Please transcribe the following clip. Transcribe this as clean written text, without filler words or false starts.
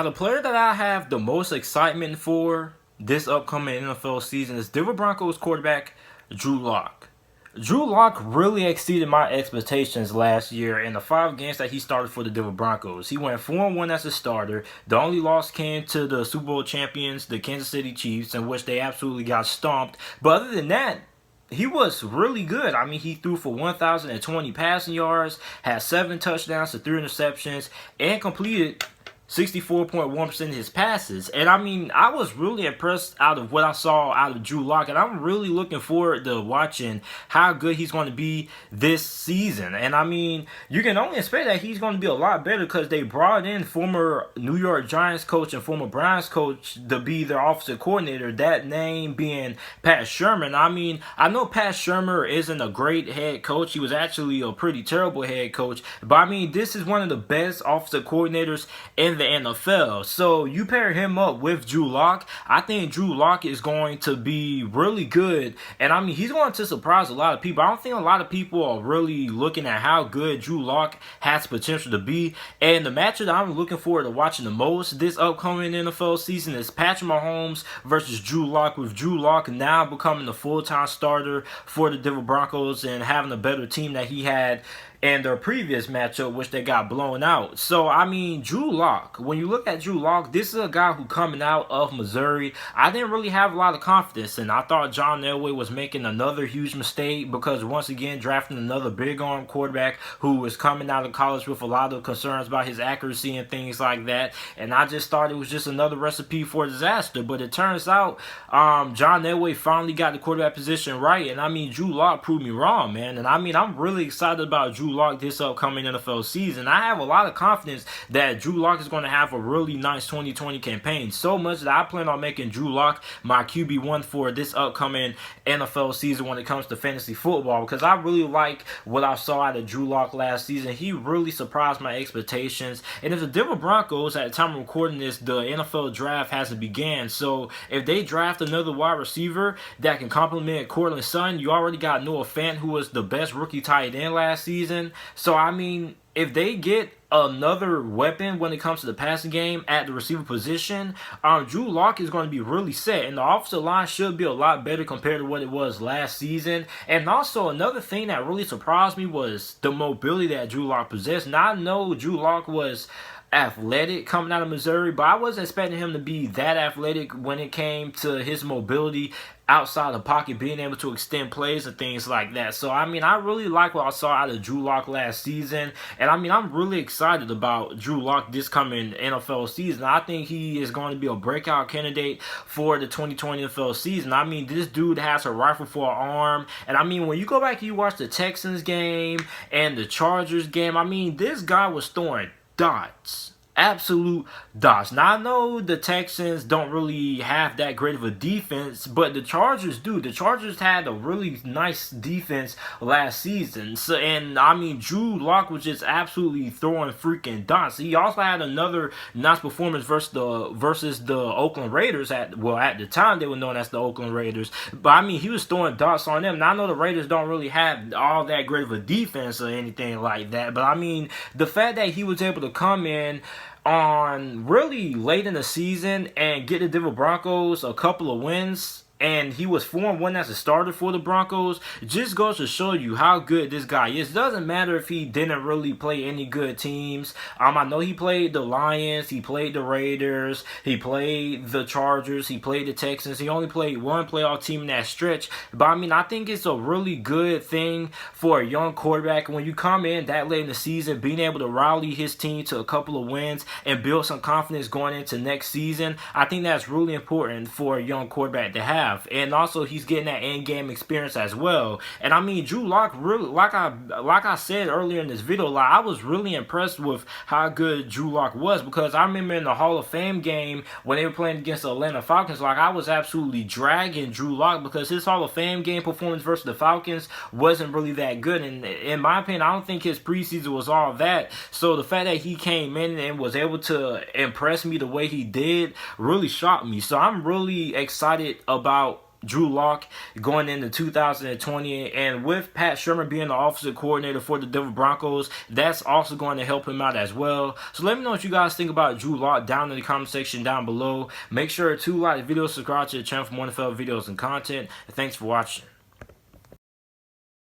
the player that I have the most excitement for this upcoming NFL season is Denver Broncos quarterback Drew Locke. Drew Locke really exceeded my expectations last year in the 5 games that he started for the Denver Broncos. He went 4-1 as a starter. The only loss came to the Super Bowl champions, the Kansas City Chiefs, in which they absolutely got stomped. But other than that, he was really good. I mean, he threw for 1,020 passing yards, had 7 touchdowns to 3 interceptions, and completed 64.1% of his passes. And I mean, I was really impressed out of what I saw out of Drew Locke, and I'm really looking forward to watching how good he's going to be this season. And I mean, you can only expect that he's going to be a lot better because they brought in former New York Giants coach and former Browns coach to be their offensive coordinator, that name being Pat Shermer. I mean, I know Pat Shermer isn't a great head coach. He was actually a pretty terrible head coach. But I mean, this is one of the best offensive coordinators in the NFL. So you pair him up with Drew Locke, I think Drew Locke is going to be really good. And I mean, he's going to surprise a lot of people. I don't think a lot of people are really looking at how good Drew Locke has potential to be. And the matchup that I'm looking forward to watching the most this upcoming NFL season is Patrick Mahomes versus Drew Locke, with Drew Locke now becoming the full-time starter for the Denver Broncos and having a better team that he had in their previous matchup, which they got blown out. So, I mean, Drew Locke, when you look at Drew Locke, this is a guy who coming out of Missouri, I didn't really have a lot of confidence in. I thought John Elway was making another huge mistake because, once again, drafting another big-arm quarterback who was coming out of college with a lot of concerns about his accuracy and things like that. And I just thought it was just another recipe for disaster. But it turns out John Elway finally got the quarterback position right. And, I mean, Drew Locke proved me wrong, man. And, I mean, I'm really excited about Drew Locke this upcoming NFL season. I have a lot of confidence that Drew Locke is going to have a really nice 2020 campaign. So much that I plan on making Drew Locke my QB1 for this upcoming NFL season when it comes to fantasy football, because I really like what I saw out of Drew Locke last season. He really surprised my expectations. And if the Denver Broncos, at the time of recording this, the NFL draft hasn't began. So if they draft another wide receiver that can complement Courtland Sutton, you already got Noah Fant, who was the best rookie tight end last season. So, I mean, if they get another weapon when it comes to the passing game at the receiver position, Drew Locke is going to be really set. And the offensive line should be a lot better compared to what it was last season. And also, another thing that really surprised me was the mobility that Drew Locke possessed. Now, I know Drew Locke was athletic coming out of Missouri, but I wasn't expecting him to be that athletic when it came to his mobility outside the pocket, being able to extend plays and things like that. So, I mean, I really like what I saw out of Drew Locke last season. And, I mean, I'm really excited about Drew Locke this coming NFL season. I think he is going to be a breakout candidate for the 2020 NFL season. I mean, this dude has a rifle for an arm. And, I mean, when you go back and you watch the Texans game and the Chargers game, I mean, this guy was throwing dots. Absolute dots. Now, I know the Texans don't really have that great of a defense, but the Chargers do. The Chargers had a really nice defense last season. So, and I mean, Drew Locke was just absolutely throwing freaking dots. He also had another nice performance versus the Oakland Raiders. At the time they were known as the Oakland Raiders. But I mean, he was throwing dots on them. Now, I know the Raiders don't really have all that great of a defense or anything like that. But I mean, the fact that he was able to come in on really late in the season and get the Denver Broncos a couple of wins, and he was 4-1 as a starter for the Broncos, just goes to show you how good this guy is. It doesn't matter if he didn't really play any good teams. I know he played the Lions, he played the Raiders, he played the Chargers, he played the Texans. He only played one playoff team in that stretch. But I mean, I think it's a really good thing for a young quarterback when you come in that late in the season, being able to rally his team to a couple of wins and build some confidence going into next season. I think that's really important for a young quarterback to have. And also, he's getting that in-game experience as well. And I mean, Drew Locke really, like I said earlier in this video, I was really impressed with how good Drew Locke was, because I remember in the Hall of Fame game when they were playing against the Atlanta Falcons, I was absolutely dragging Drew Locke because his Hall of Fame game performance versus the Falcons wasn't really that good. And in my opinion, I don't think his preseason was all that. So the fact that he came in and was able to impress me the way he did really shocked me. So I'm really excited about Drew Locke going into 2020, and with Pat Shermer being the offensive coordinator for the Denver Broncos, that's also going to help him out as well. So let me know what you guys think about Drew Locke down in the comment section down below. Make sure to like the video, subscribe to the channel for more NFL videos and content, and thanks for watching.